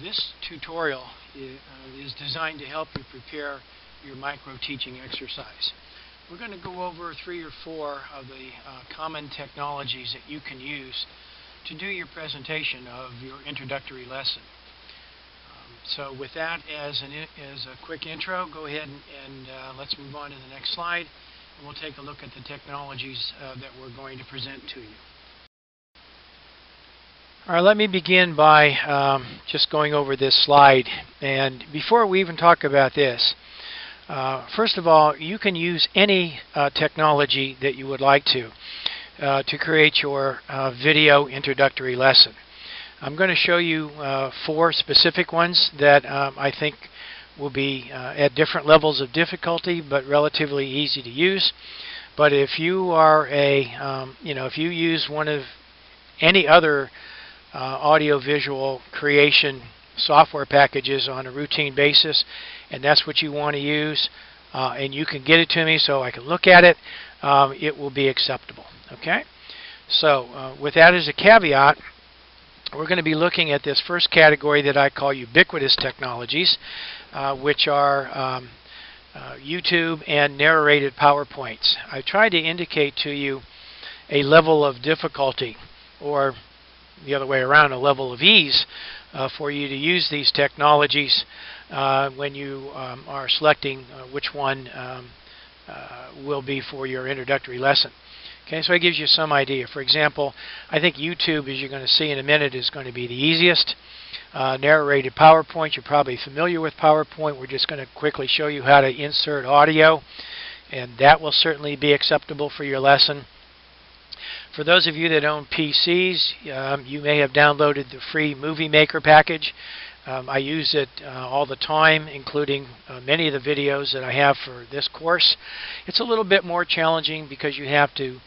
This tutorial is designed to help you prepare your micro-teaching exercise. We're going to go over 3 or 4 of the common technologies that you can use to do your presentation of your introductory lesson. So with that as a quick intro, go ahead and let's move on to the next slide, and we'll take a look at the technologies that we're going to present to you. All right, let me begin by just going over this slide. And before we even talk about this, first of all, you can use any technology that you would like to create your video introductory lesson. I'm going to show you 4 specific ones that I think will be at different levels of difficulty, but relatively easy to use. But if you are if you use one of any other audio-visual creation software packages on a routine basis, and that's what you want to use, and you can get it to me so I can look at it, it will be acceptable. Okay? So with that as a caveat, we're going to be looking at this first category that I call ubiquitous technologies, which are YouTube and narrated PowerPoints. I tried to indicate to you a level of difficulty, or the other way around, a level of ease for you to use these technologies when you are selecting which one will be for your introductory lesson. Okay, so it gives you some idea. For example, I think YouTube, as you're going to see in a minute, is going to be the easiest. Narrated PowerPoint, you're probably familiar with PowerPoint. We're just going to quickly show you how to insert audio, and that will certainly be acceptable for your lesson. For those of you that own PCs, you may have downloaded the free Movie Maker package. I use it all the time, including many of the videos that I have for this course. It's a little bit more challenging because you have to,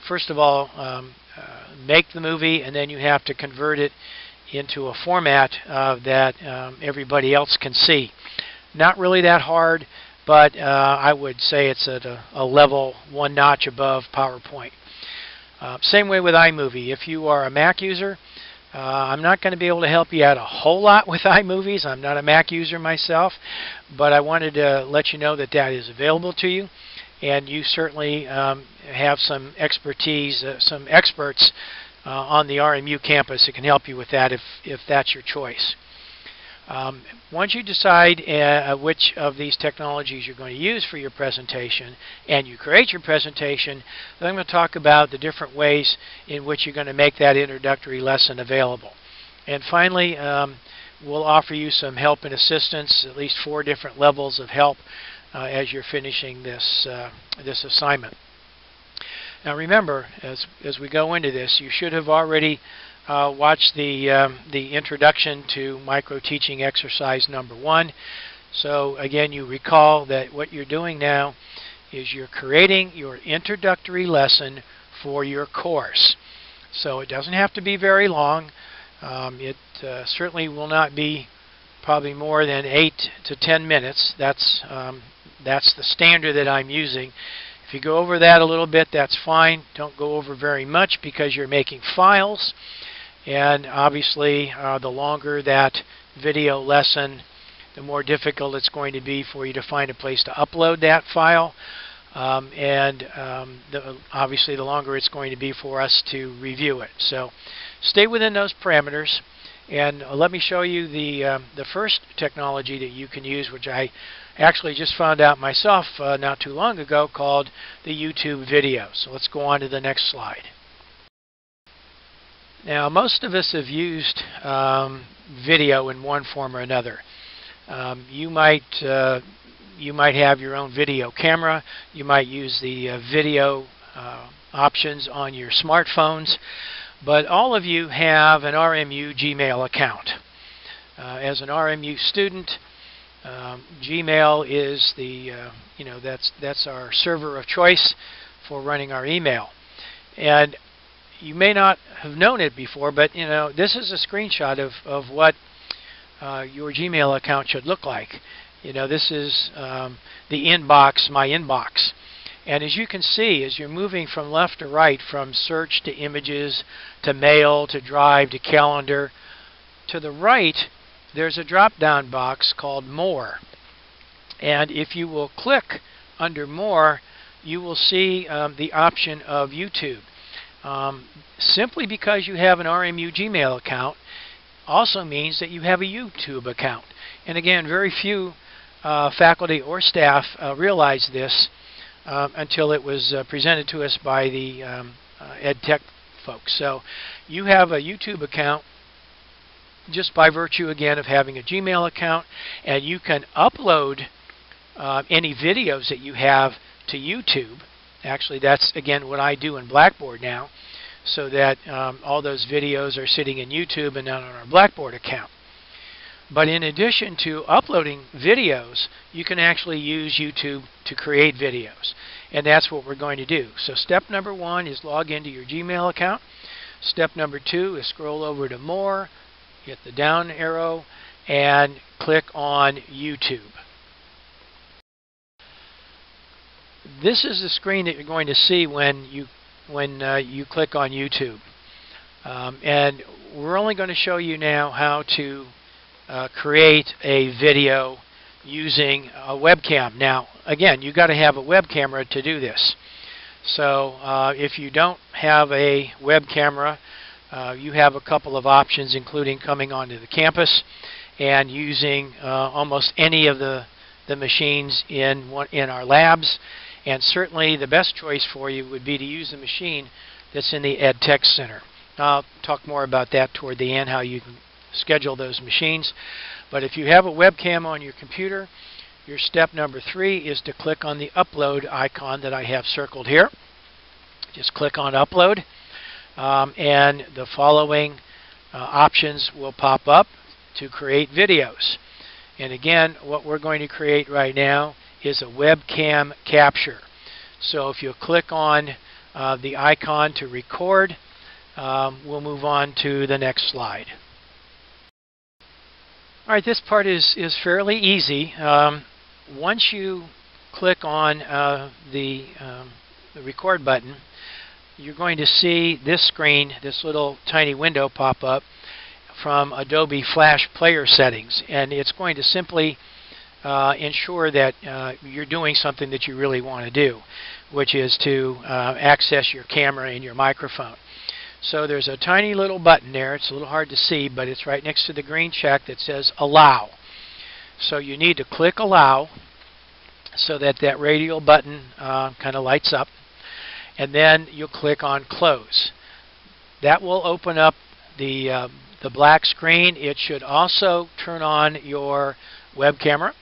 first of all, make the movie, and then you have to convert it into a format that everybody else can see. Not really that hard, but I would say it's at a level 1 notch above PowerPoint. Same way with iMovie. If you are a Mac user, I'm not going to be able to help you out a whole lot with iMovies. I'm not a Mac user myself, but I wanted to let you know that that is available to you, and you certainly have some expertise, some experts on the RMU campus that can help you with that if that's your choice. Once you decide which of these technologies you're going to use for your presentation, and you create your presentation, then I'm going to talk about the different ways in which you're going to make that introductory lesson available. And finally, we'll offer you some help and assistance, at least 4 different levels of help as you're finishing this assignment. Now remember, as we go into this, you should have already watch the introduction to micro-teaching exercise number 1. So again, you recall that what you're doing now is you're creating your introductory lesson for your course. So it doesn't have to be very long. It certainly will not be probably more than 8 to 10 minutes. That's the standard that I'm using. If you go over that a little bit, that's fine. Don't go over very much because you're making files. And obviously, the longer that video lesson, the more difficult it's going to be for you to find a place to upload that file. Obviously, the longer it's going to be for us to review it. So stay within those parameters. And let me show you the first technology that you can use, which I actually just found out myself not too long ago, called the YouTube video. So let's go on to the next slide. Now, most of us have used video in one form or another. You might have your own video camera. You might use the video options on your smartphones. But all of you have an RMU Gmail account. As an RMU student, Gmail is that's our server of choice for running our email. And you may not have known it before, but this is a screenshot of what your Gmail account should look like. This is the inbox, my inbox. And as you can see, as you're moving from left to right, from search to images to mail to drive to calendar, to the right there's a drop-down box called More. And if you will click under More, you will see the option of YouTube. Simply because you have an RMU Gmail account also means that you have a YouTube account. And again, very few faculty or staff realize this until it was presented to us by the ed tech folks. So you have a YouTube account just by virtue, again, of having a Gmail account, and you can upload any videos that you have to YouTube. Actually, that's, again, what I do in Blackboard now, so that all those videos are sitting in YouTube and not on our Blackboard account. But in addition to uploading videos, you can actually use YouTube to create videos. And that's what we're going to do. So step number 1 is log into your Gmail account. Step number 2 is scroll over to More, hit the down arrow, and click on YouTube. This is the screen that you're going to see when you click on YouTube. And we're only going to show you now how to create a video using a webcam. Now, again, you've got to have a web camera to do this. So if you don't have a web camera, you have a couple of options, including coming onto the campus and using almost any of the machines in our labs. And certainly the best choice for you would be to use the machine that's in the Ed Tech Center. I'll talk more about that toward the end, how you can schedule those machines. But if you have a webcam on your computer, your step number 3 is to click on the upload icon that I have circled here. Just click on upload, and the following options will pop up to create videos. And again, what we're going to create right now is a webcam capture. So if you click on the icon to record, we'll move on to the next slide. All right, this part is fairly easy. Once you click on the record button, you're going to see this screen, this little tiny window pop up from Adobe Flash Player settings, and it's going to simply ensure that you're doing something that you really want to do, which is to access your camera and your microphone. So there's a tiny little button there. It's a little hard to see, but it's right next to the green check that says Allow. So you need to click Allow so that that radial button kind of lights up, and then you'll click on Close. That will open up the black screen. It should also turn on your web camera,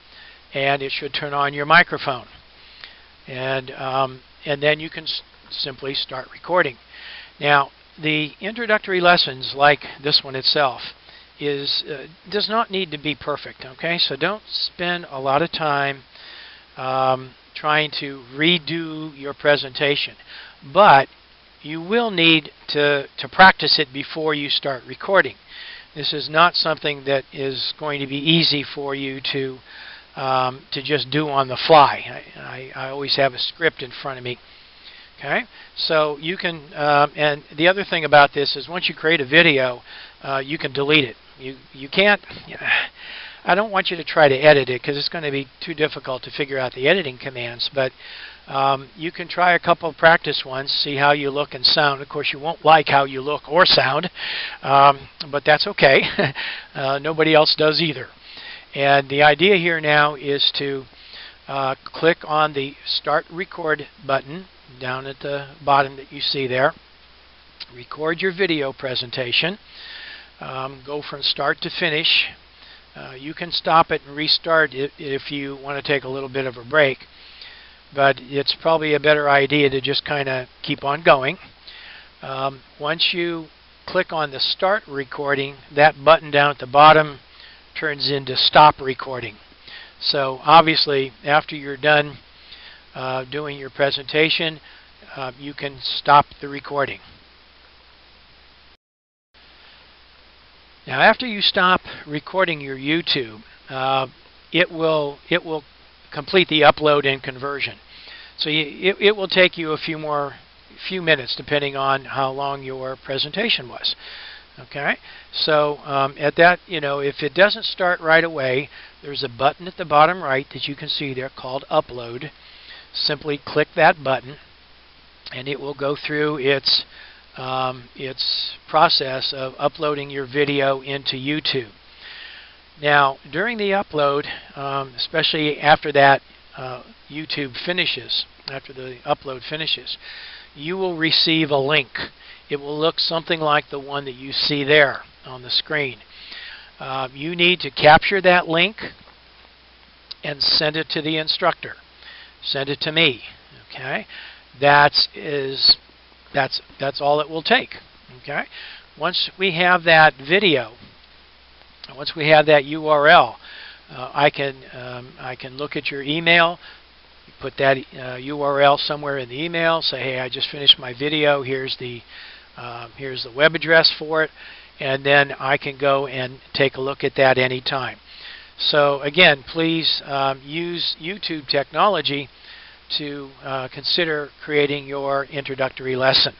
and it should turn on your microphone. And then you can simply start recording. Now, the introductory lessons, like this one itself, does not need to be perfect. Okay, so don't spend a lot of time trying to redo your presentation, but you will need to practice it before you start recording. This is not something that is going to be easy for you to just do on the fly. I always have a script in front of me. Okay, so you can, and the other thing about this is once you create a video, you can delete it. You can't, I don't want you to try to edit it because it's going to be too difficult to figure out the editing commands, but you can try a couple of practice ones, see how you look and sound. Of course, you won't like how you look or sound, but that's okay. Nobody else does either. And the idea here now is to click on the Start Record button down at the bottom that you see there. Record your video presentation. Go from start to finish. You can stop it and restart it if you want to take a little bit of a break, but it's probably a better idea to just kind of keep on going. Once you click on the Start Recording, that button down at the bottom turns into Stop Recording. So obviously, after you're done doing your presentation, you can stop the recording. Now, after you stop recording your YouTube, it will complete the upload and conversion. So it will take you a few minutes, depending on how long your presentation was. Okay, so at that, if it doesn't start right away, there's a button at the bottom right that you can see there called Upload. Simply click that button, and it will go through its process of uploading your video into YouTube. Now, during the upload, especially after that YouTube finishes, after the upload finishes, you will receive a link. It will look something like the one that you see there on the screen. You need to capture that link and send it to the instructor. Send it to me. Okay, that's all it will take. Okay, once we have that video, once we have that URL, I can look at your email. Put that URL somewhere in the email. Say, hey, I just finished my video. Here's the web address for it, and then I can go and take a look at that anytime. So again, please use YouTube technology to consider creating your introductory lesson.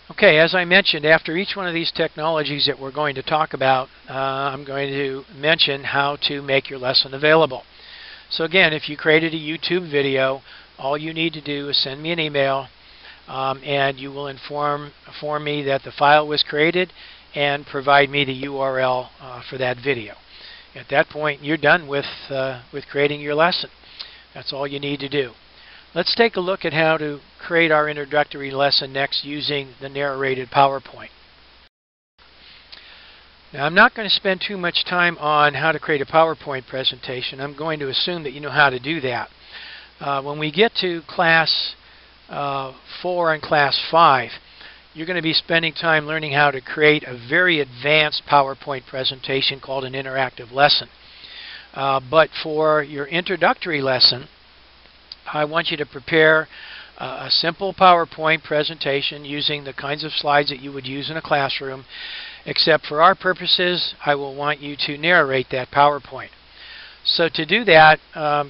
Okay, as I mentioned, after each one of these technologies that we're going to talk about, I'm going to mention how to make your lesson available. So again, if you created a YouTube video, all you need to do is send me an email, and you will inform me that the file was created and provide me the URL for that video. At that point, you're done with creating your lesson. That's all you need to do. Let's take a look at how to create our introductory lesson next using the narrated PowerPoint. Now, I'm not going to spend too much time on how to create a PowerPoint presentation. I'm going to assume that you know how to do that. When we get to Class 4 and Class 5, you're going to be spending time learning how to create a very advanced PowerPoint presentation called an interactive lesson. But for your introductory lesson, I want you to prepare a simple PowerPoint presentation using the kinds of slides that you would use in a classroom, except for our purposes, I will want you to narrate that PowerPoint. So to do that,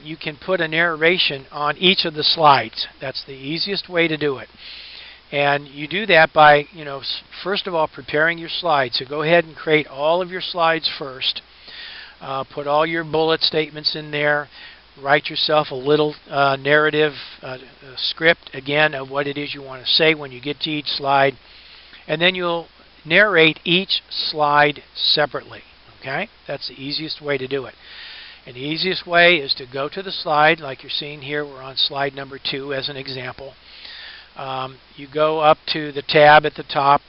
you can put a narration on each of the slides. That's the easiest way to do it. And you do that by, first of all, preparing your slides. So go ahead and create all of your slides first. Put all your bullet statements in there. Write yourself a little narrative script, again, of what it is you want to say when you get to each slide. And then you'll narrate each slide separately. Okay? That's the easiest way to do it. And the easiest way is to go to the slide, like you're seeing here. We're on slide number 2 as an example. You go up to the tab at the top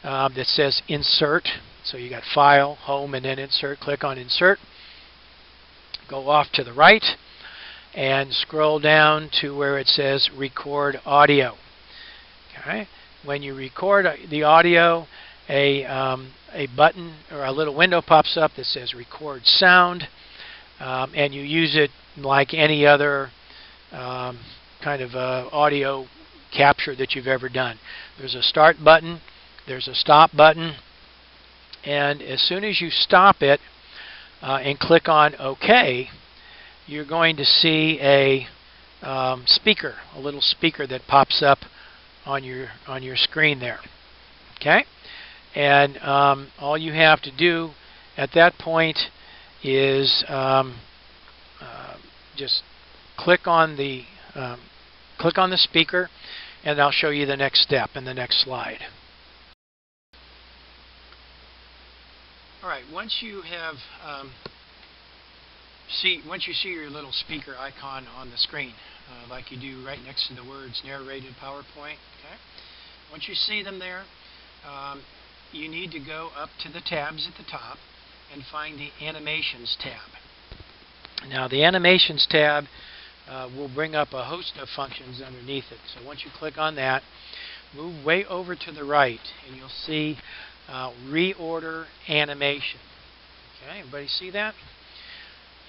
that says Insert. So you got File, Home, and then Insert. Click on Insert. Go off to the right and scroll down to where it says Record Audio. Okay. When you record the audio, a button or a little window pops up that says Record Sound, and you use it like any other kind of audio capture that you've ever done. There's a Start button, there's a Stop button, and as soon as you stop it and click on OK, you're going to see a speaker, a little speaker that pops up on your screen there. Okay, and all you have to do at that point is just click on the speaker, and I'll show you the next step in the next slide. All right, once you see your little speaker icon on the screen, like you do right next to the words Narrated PowerPoint, okay? Once you see them there, you need to go up to the tabs at the top and find the Animations tab. Now, the Animations tab will bring up a host of functions underneath it. So once you click on that, move way over to the right, and you'll see Reorder Animation. Okay, everybody see that?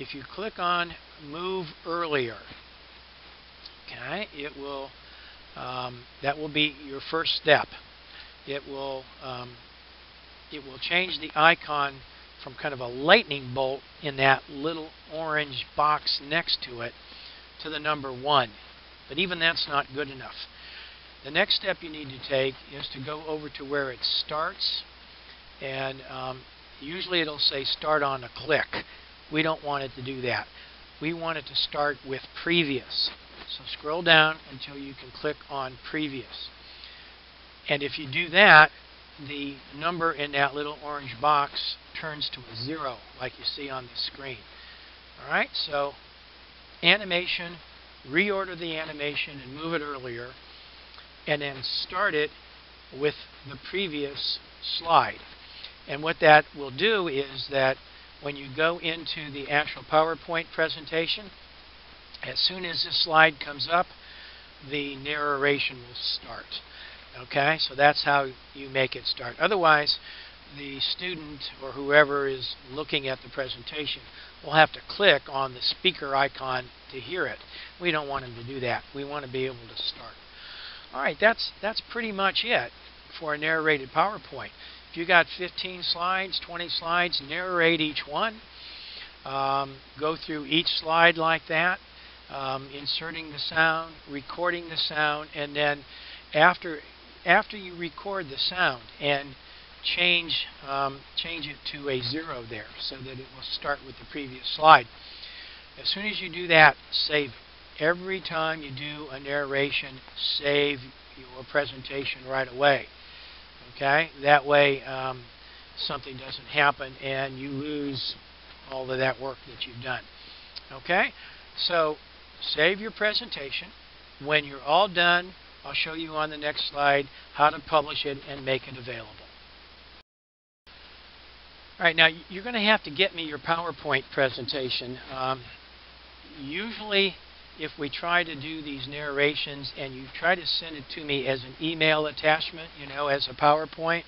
If you click on Move Earlier, okay, it will that will be your first step. It will change the icon from kind of a lightning bolt in that little orange box next to it to the number 1. But even that's not good enough. The next step you need to take is to go over to where it starts, and usually it'll say start on a click. We don't want it to do that. We want it to start with previous. So scroll down until you can click on previous. And if you do that, the number in that little orange box turns to a 0 like you see on the screen. Alright, so animation, reorder the animation and move it earlier, and then start it with the previous slide. And what that will do is that when you go into the actual PowerPoint presentation, as soon as this slide comes up, the narration will start. Okay, so that's how you make it start. Otherwise, the student or whoever is looking at the presentation will have to click on the speaker icon to hear it. We don't want them to do that. We want to be able to start. All right, that's pretty much it for a narrated PowerPoint. If you got 15 slides, 20 slides, narrate each one. Go through each slide like that, inserting the sound, recording the sound, and then after you record the sound and change it to a 0 there so that it will start with the previous slide. As soon as you do that, save it. Every time you do a narration, save your presentation right away. Okay? That way something doesn't happen and you lose all of that work that you've done. Okay? So save your presentation. When you're all done, I'll show you on the next slide how to publish it and make it available. All right, now you're going to have to get me your PowerPoint presentation. Usually, if we try to do these narrations and you try to send it to me as an email attachment, as a PowerPoint,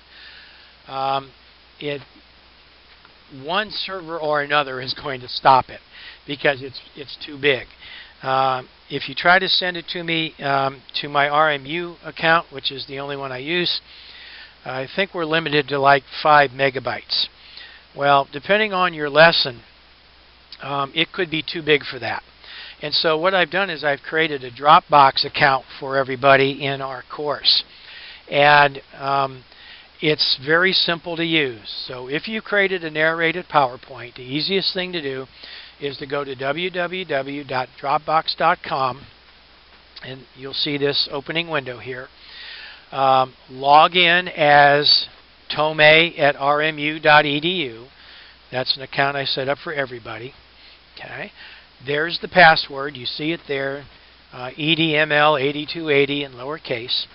one server or another is going to stop it because it's too big. If you try to send it to me to my RMU account, which is the only one I use, I think we're limited to like 5 megabytes. Well, depending on your lesson, it could be too big for that. And so what I've done is I've created a Dropbox account for everybody in our course. And it's very simple to use. So if you created a narrated PowerPoint, the easiest thing to do is to go to www.dropbox.com, and you'll see this opening window here. Log in as tome@rmu.edu. That's an account I set up for everybody. Okay. There's the password. You see it there, EDML8280 in lowercase,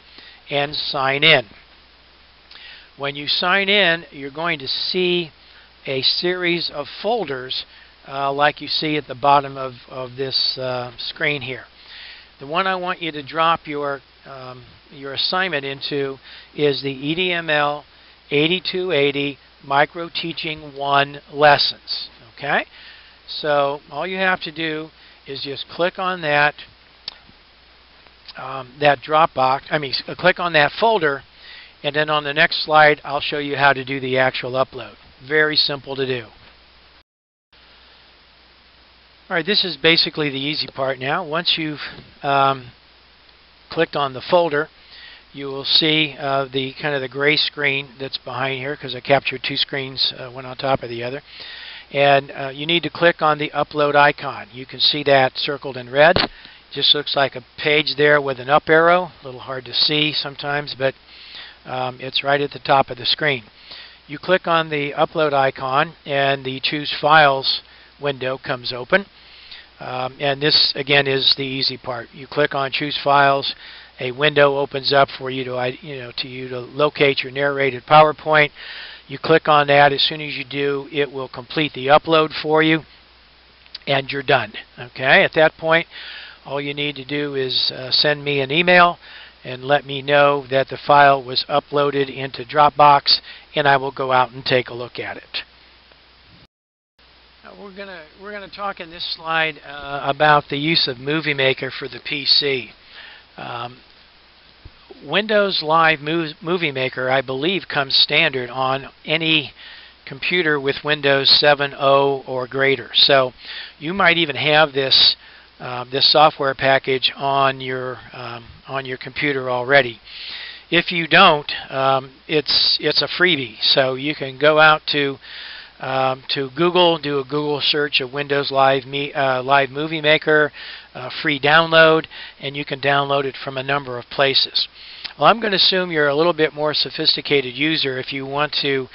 and sign in. When you sign in, you're going to see a series of folders like you see at the bottom of this screen here. The one I want you to drop your assignment into is the EDML 8280 Microteaching 1 Lessons. Okay? So all you have to do is just click on that click on that folder, and then on the next slide I'll show you how to do the actual upload. Very simple to do. Alright, this is basically the easy part now. Once you've clicked on the folder, you will see the kind of the gray screen that's behind here, because I captured two screens, one on top of the other. And you need to click on the upload icon. You can see that circled in red. Just looks like a page there with an up arrow. A little hard to see sometimes, but it's right at the top of the screen. You click on the upload icon and the Choose Files window comes open. And this again is the easy part. You click on Choose Files, a window opens up for you to locate your narrated PowerPoint. You click on that. As soon as you do, it will complete the upload for you, and you're done. Okay? At that point, all you need to do is send me an email and let me know that the file was uploaded into Dropbox, and I will go out and take a look at it. We're gonna talk in this slide about the use of Movie Maker for the PC. Windows Live Movie Maker, I believe, comes standard on any computer with Windows 7.0 or greater. So you might even have this this software package on your computer already. If you don't, it's a freebie. So you can go out to Google, do a Google search of Windows Live Movie Maker, free download, and you can download it from a number of places. Well, I'm going to assume you're a little bit more sophisticated user if you want to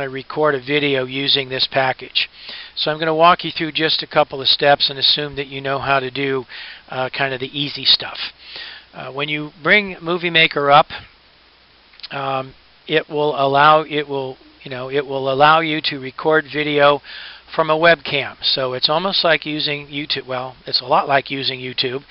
record a video using this package. So I'm going to walk you through just a couple of steps and assume that you know how to do kind of the easy stuff. When you bring Movie Maker up, it will allow you to record video from a webcam. So it's almost like using YouTube. Well, it's a lot like using YouTube,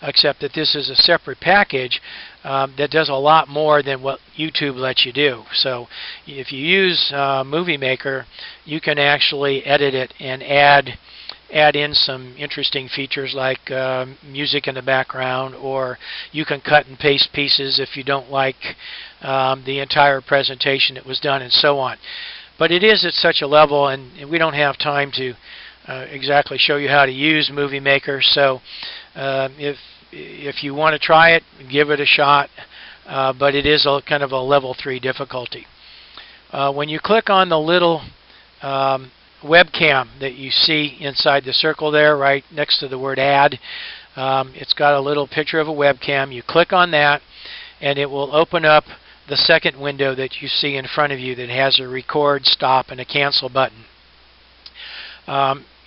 except that this is a separate package that does a lot more than what YouTube lets you do. So if you use Movie Maker, you can actually edit it and add in some interesting features like music in the background, or you can cut and paste pieces if you don't like the entire presentation that was done, and so on. But it is at such a level, and we don't have time to exactly show you how to use Movie Maker. So if you want to try it, give it a shot. But it is kind of a level 3 difficulty. When you click on the little webcam that you see inside the circle there, right next to the word Add, it's got a little picture of a webcam. You click on that, and it will open up the second window that you see in front of you that has a record, stop, and a cancel button.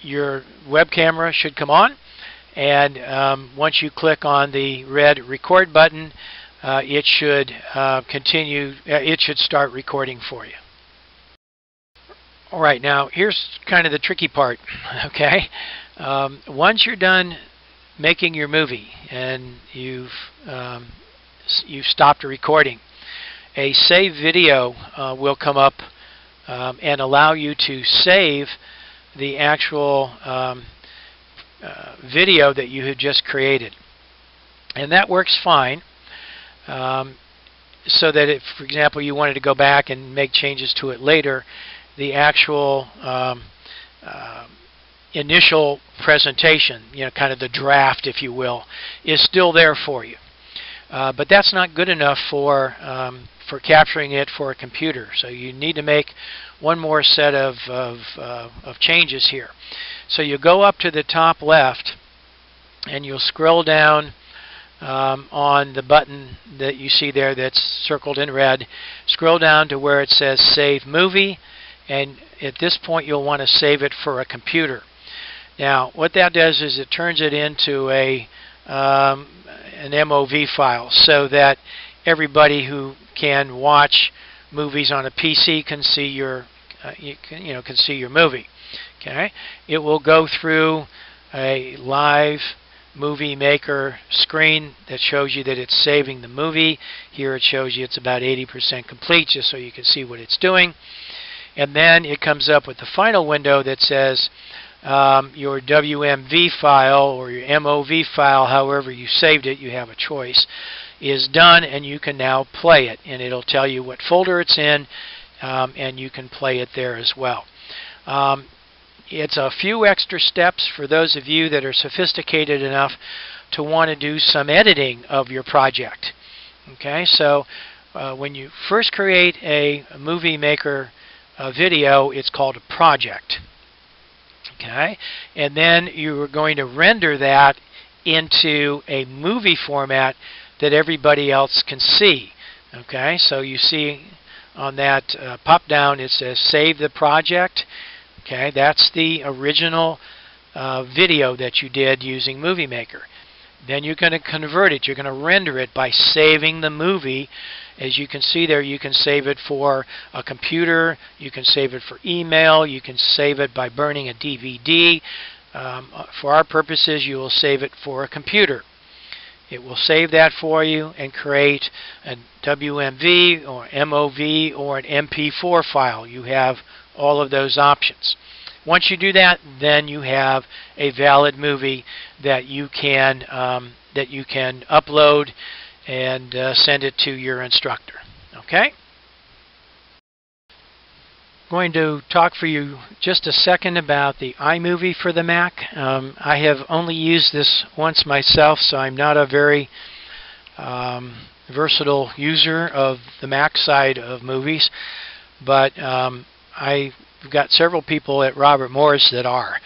Your web camera should come on, and once you click on the red record button, it should it should start recording for you. Alright, now here's kind of the tricky part. Okay, once you're done making your movie and you've stopped recording, a save video will come up and allow you to save the actual video that you had just created. And that works fine. So that if, for example, you wanted to go back and make changes to it later, the actual initial presentation, kind of the draft, if you will, is still there for you. But that's not good enough for capturing it for a computer. So you need to make one more set of changes here. So you go up to the top left, and you'll scroll down on the button that you see there that's circled in red. Scroll down to where it says Save Movie, and at this point you'll want to save it for a computer. Now what that does is it turns it into an MOV file, so that everybody who can watch movies on a PC can see your can see your movie. Okay, it will go through a live Movie Maker screen that shows you that it's saving the movie. Here it shows you it's about 80% complete, just so you can see what it's doing. And then it comes up with the final window that says your WMV file or your MOV file, however you saved it, you have a choice, is done, and you can now play it. And it'll tell you what folder it's in, and you can play it there as well. It's a few extra steps for those of you that are sophisticated enough to want to do some editing of your project. Okay, so when you first create a Movie Maker video, it's called a project. Okay, and then you are going to render that into a movie format that everybody else can see. Okay, so you see on that pop down it says Save the Project. Okay, that's the original video that you did using Movie Maker. Then you're going to convert it. You're going to render it by saving the movie. As you can see there, you can save it for a computer. You can save it for email. You can save it by burning a DVD. For our purposes, you will save it for a computer. It will save that for you and create a WMV or MOV or an MP4 file. You have all of those options. Once you do that, then you have a valid movie that you can upload and send it to your instructor. Okay? going to talk for you just a second about the iMovie for the Mac. I have only used this once myself, so I'm not a very versatile user of the Mac side of movies, but I've got several people at Robert Morris that are.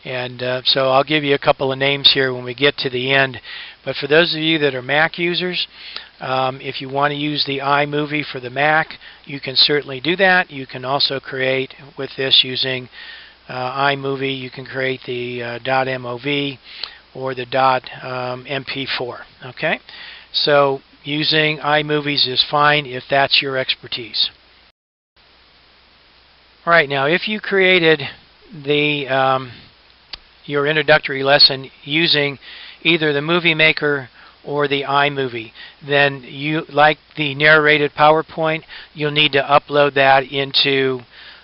And so I'll give you a couple of names here when we get to the end. But for those of you that are Mac users, if you want to use the iMovie for the Mac, you can certainly do that. You can also create with this using iMovie. You can create the .mov or the .mp4. Okay, so using iMovies is fine if that's your expertise. All right, now if you created the your introductory lesson using either the Movie Maker or the iMovie, then you, like the narrated PowerPoint, you'll need to upload that into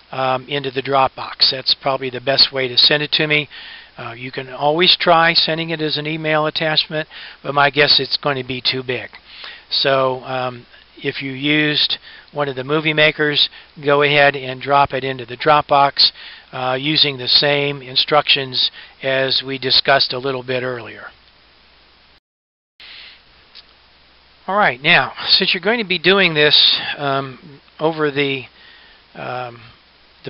the Dropbox. That's probably the best way to send it to me. You can always try sending it as an email attachment, but my guess it's going to be too big. So if you used one of the Movie Makers, go ahead and drop it into the Dropbox using the same instructions as we discussed a little bit earlier. All right, now since you're going to be doing this over the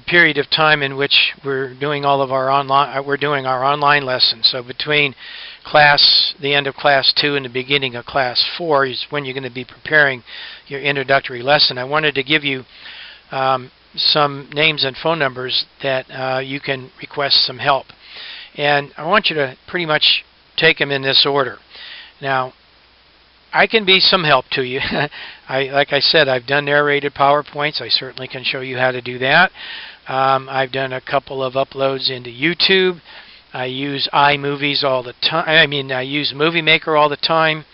period of time in which we're doing all of our online lessons, so between the end of class 2 and the beginning of class 4 is when you're going to be preparing your introductory lesson. I wanted to give you some names and phone numbers that you can request some help, and I want you to pretty much take them in this order. Now, I can be some help to you. Like I said, I've done narrated PowerPoints. I certainly can show you how to do that. I've done a couple of uploads into YouTube. I use iMovies all the time. I use Movie Maker all the time.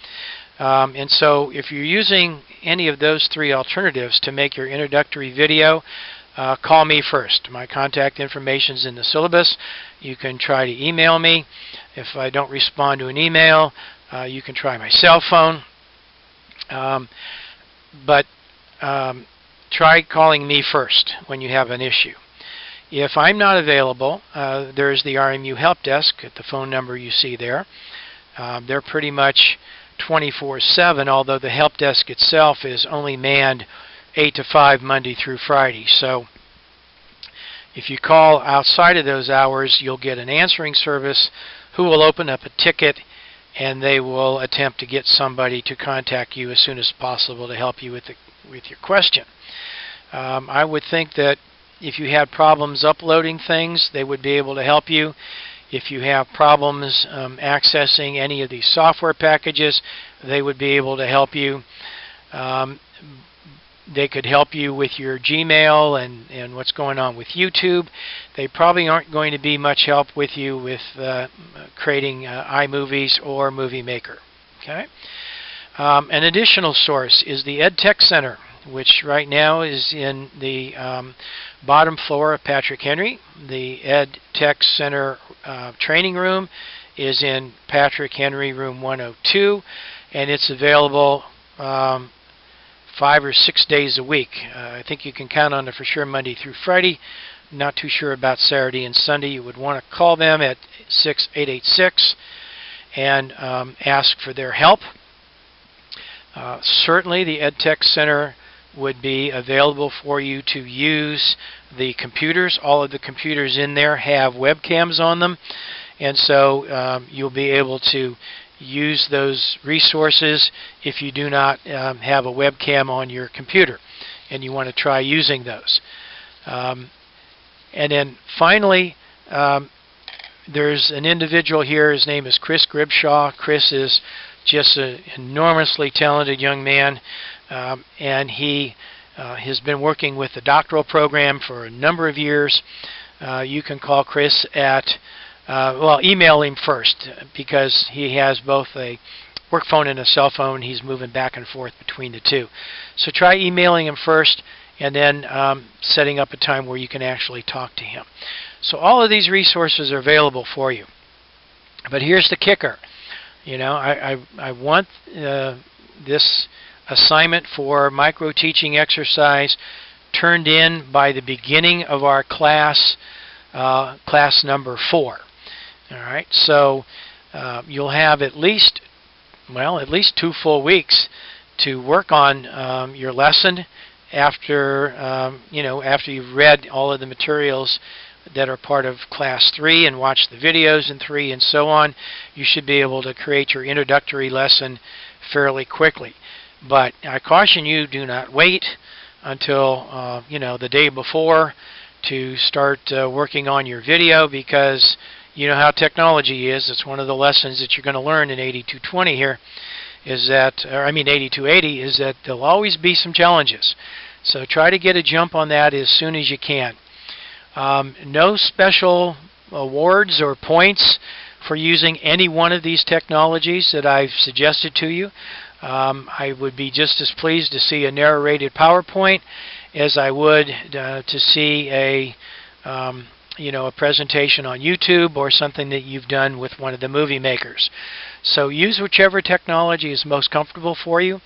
And so if you're using any of those three alternatives to make your introductory video, call me first. My contact information is in the syllabus. You can try to email me. If I don't respond to an email, you can try my cell phone. But try calling me first when you have an issue. If I'm not available, there's the RMU Help Desk at the phone number you see there. They're pretty much 24/7, although the help desk itself is only manned 8 to 5 Monday through Friday. So if you call outside of those hours, you'll get an answering service who will open up a ticket, and they will attempt to get somebody to contact you as soon as possible to help you with your question. I would think that if you had problems uploading things, they would be able to help you. If you have problems accessing any of these software packages, they would be able to help you. They could help you with your Gmail and what's going on with YouTube. They probably aren't going to be much help with you with creating iMovies or Movie Maker. Okay. An additional source is the EdTech Center, which right now is in the bottom floor of Patrick Henry. The EdTech Center training room is in Patrick Henry room 102, and it's available 5 or 6 days a week. I think you can count on it for sure Monday through Friday. Not too sure about Saturday and Sunday. You would want to call them at 6886 and ask for their help. Certainly the EdTech Center would be available for you to use the computers. All of the computers in there have webcams on them, and so you'll be able to use those resources if you do not have a webcam on your computer and you want to try using those. And then finally, there's an individual here. His name is Chris Gribshaw. Chris is just an enormously talented young man, and he has been working with the doctoral program for a number of years. You can call Chris at email him first, because he has both a work phone and a cell phone. He's moving back and forth between the two. So try emailing him first, and then setting up a time where you can actually talk to him. So all of these resources are available for you. But here's the kicker. You know, I want this assignment for micro-teaching exercise turned in by the beginning of our class, class number 4. All right, so you'll have at least 2 full weeks to work on your lesson after after you've read all of the materials that are part of class 3 and watch the videos in 3 and so on. You should be able to create your introductory lesson fairly quickly. But I caution you, do not wait until the day before to start working on your video, because you know how technology is. It's one of the lessons that you're going to learn in 8220 here, is that, or I mean 8280, is that there'll always be some challenges. So try to get a jump on that as soon as you can. No special awards or points for using any one of these technologies that I've suggested to you. I would be just as pleased to see a narrated PowerPoint as I would to see a a presentation on YouTube or something that you've done with one of the movie makers. So use whichever technology is most comfortable for you.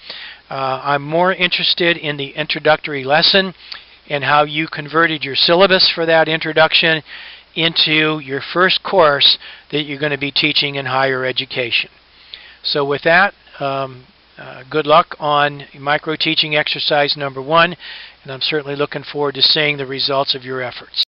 I'm more interested in the introductory lesson and how you converted your syllabus for that introduction into your first course that you're going to be teaching in higher education. So with that, good luck on micro teaching exercise number 1, and I'm certainly looking forward to seeing the results of your efforts.